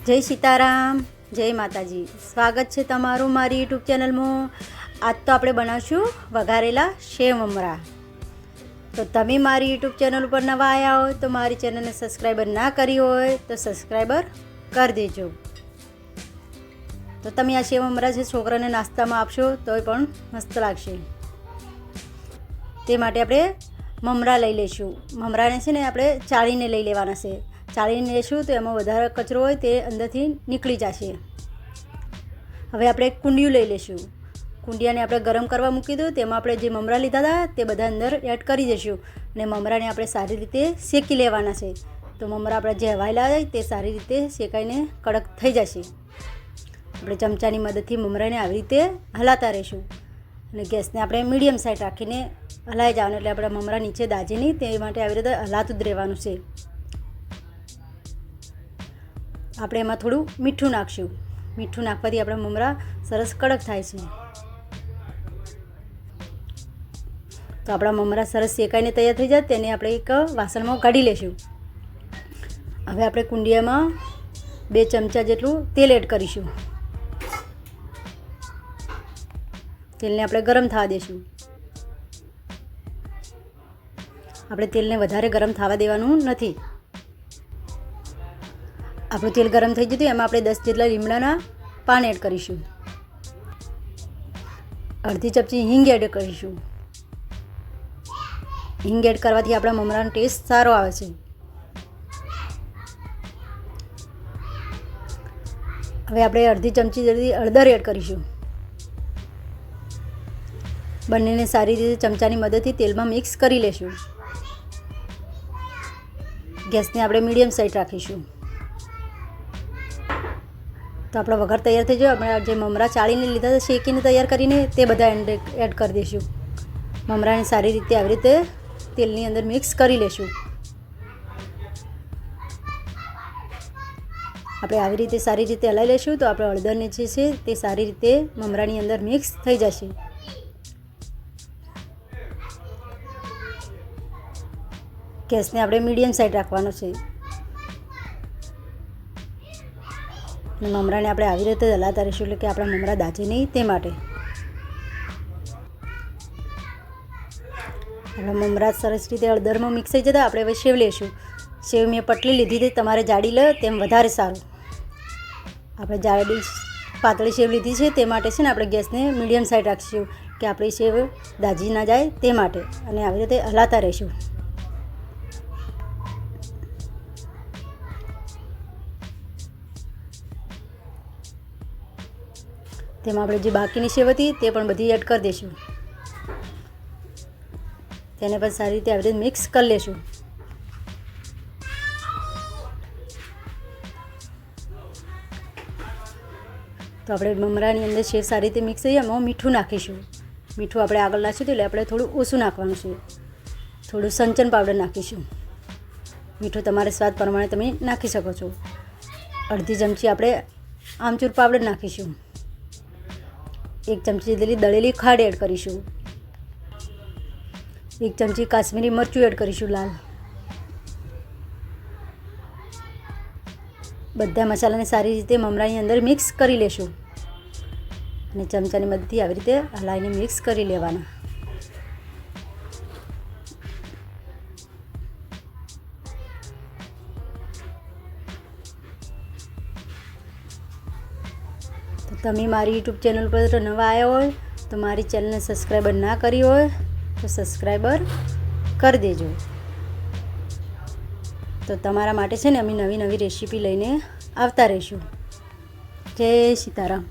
જય સીતારામ, જય માતાજી. સ્વાગત છે તમારું મારી યુટ્યુબ ચેનલમાં. આજ તો આપણે બનાવશું વઘારેલા સેવ મમરા. તો તમે મારી યુટ્યુબ ચેનલ ઉપર નવા આવ્યા હોય તો મારી ચેનલને સબસ્ક્રાઈબર ના કરી હોય તો સબસ્ક્રાઈબર કરી દેજો. તો તમે આ સેવ મમરા છે છોકરાને નાસ્તામાં આપશો તોય પણ મસ્ત લાગશે. તે માટે આપણે મમરા લઈ લઈશું. મમરાને છે ને આપણે ચાળીને લઈ લેવાના છે. ચાળીને લેશું તો એમાં વધારે કચરો હોય તે અંદરથી નીકળી જશે. હવે આપણે એક કુંડિયું લઈ લઈશું. કુંડિયાને આપણે ગરમ કરવા મૂકી દઉં. તેમાં આપણે જે મમરા લીધા હતા તે બધા અંદર એડ કરી દઈશું અને મમરાને આપણે સારી રીતે શેકી લેવાના છે. તો મમરા આપણે જે હવાયેલા હોય તે સારી રીતે શેકાઈને કડક થઈ જશે. આપણે ચમચાની મદદથી મમરાને આવી રીતે હલાતા રહીશું અને ગેસને આપણે મીડિયમ સાઈડ રાખીને હલાવી જવાનું, એટલે આપણે મમરા નીચે દાજે નહીં તે માટે આવી રીતે હલાતું જ રહેવાનું છે. આપણે એમાં થોડું મીઠું નાખશું. મીઠું નાખવાથી આપણા મમરા સરસ કડક થાય છે. તો આપણા મમરા સરસ શેકાઈને તૈયાર થઈ જાય તેને આપણે એક વાસણમાં કાઢી લઈશું. હવે આપણે કુંડિયામાં 2 ચમચા જેટલું તેલ એડ કરીશું. તેલને આપણે ગરમ થવા દઈશું. આપણે તેલને વધારે ગરમ થવા દેવાનું નથી. આપણું તેલ ગરમ થઈ ગયું એમાં આપણે 10 જેટલા લીમડાના પાન એડ કરીશું. અડધી ચમચી હિંગ એડ કરીશું. હિંગ એડ કરવાથી આપણા મમરાનો ટેસ્ટ સારો આવે છે. હવે આપણે અડધી ચમચી જેટલી હળદર એડ કરીશું. બંનેને સારી રીતે ચમચાની મદદથી તેલમાં મિક્સ કરી લેશું. ગેસને આપણે મીડિયમ સાઈડ રાખીશું. તો આપણો વઘાર તૈયાર થઈ જાય. આપણે જે મમરા ચાળીને લીધા શેકીને તૈયાર કરીને તે બધા એડ કરી દઈશું. મમરાને સારી રીતે આવી રીતે તેલની અંદર મિક્સ કરી લેશું. આપણે આવી રીતે સારી રીતે હલાવી લઈશું તો આપણે હળદરને જે છે તે સારી રીતે મમરાની અંદર મિક્સ થઈ જશે. ગેસને આપણે મીડિયમ સાઈડ રાખવાનો છે. મમરાને આપણે આવી રીતે હલાતા રહીશું એટલે કે આપણા મમરા દાજે નહીં તે માટે. આપણા મમરા સરસ રીતે હળદરમાં મિક્સ થઈ જતા આપણે હવે સેવ લઈશું. સેવ મેં પટલી લીધી હતી, તમારે જાડી લે તેમ વધારે સારું. આપણે જાડી પાતળી સેવ લીધી છે તે માટે છે ને આપણે ગેસને મીડિયમ સાઈડ રાખીશું કે આપણી સેવ દાજી ના જાય તે માટે, અને આવી રીતે હલાતા રહીશું. તેમાં આપણે જે બાકીની સેવ હતી તે પણ બધી એડ કરી દઈશું. તેને પણ સારી રીતે આવી રીતે મિક્સ કરી લેશું. તો આપણે મમરાની અંદર સેવ સારી રીતે મિક્સ થઈ જાય. એમાં મીઠું નાખીશું. મીઠું આપણે આગળ નાખ્યું એટલે આપણે થોડું ઓછું નાખવાનું છે. થોડું સંચન પાવડર નાખીશું. મીઠું તમારે સ્વાદ પ્રમાણે તમે નાખી શકો છો. અડધી ચમચી આપણે આમચૂર પાવડર નાખીશું. 1 ચમચી જેટલી દળેલી ખાંડ એડ કરીશું. 1 ચમચી કાશ્મીરી મરચું એડ કરીશું લાલ. બધા મસાલાને સારી રીતે મમરાની અંદર મિક્સ કરી લેશું અને ચમચાની મદદથી આવી રીતે હલાવીને મિક્સ કરી લેવાના. તો તમે મારી યુટ્યુબ ચેનલ પર નવા આવ્યા હોય તો મારી ચેનલને સબસ્ક્રાઈબર ના કરી હોય તો સબસ્ક્રાઈબર કરી દેજો. તો તમારા માટે છે ને અમે નવી નવી રેસીપી લઈને આવતા રહીશું. જય સીતારામ.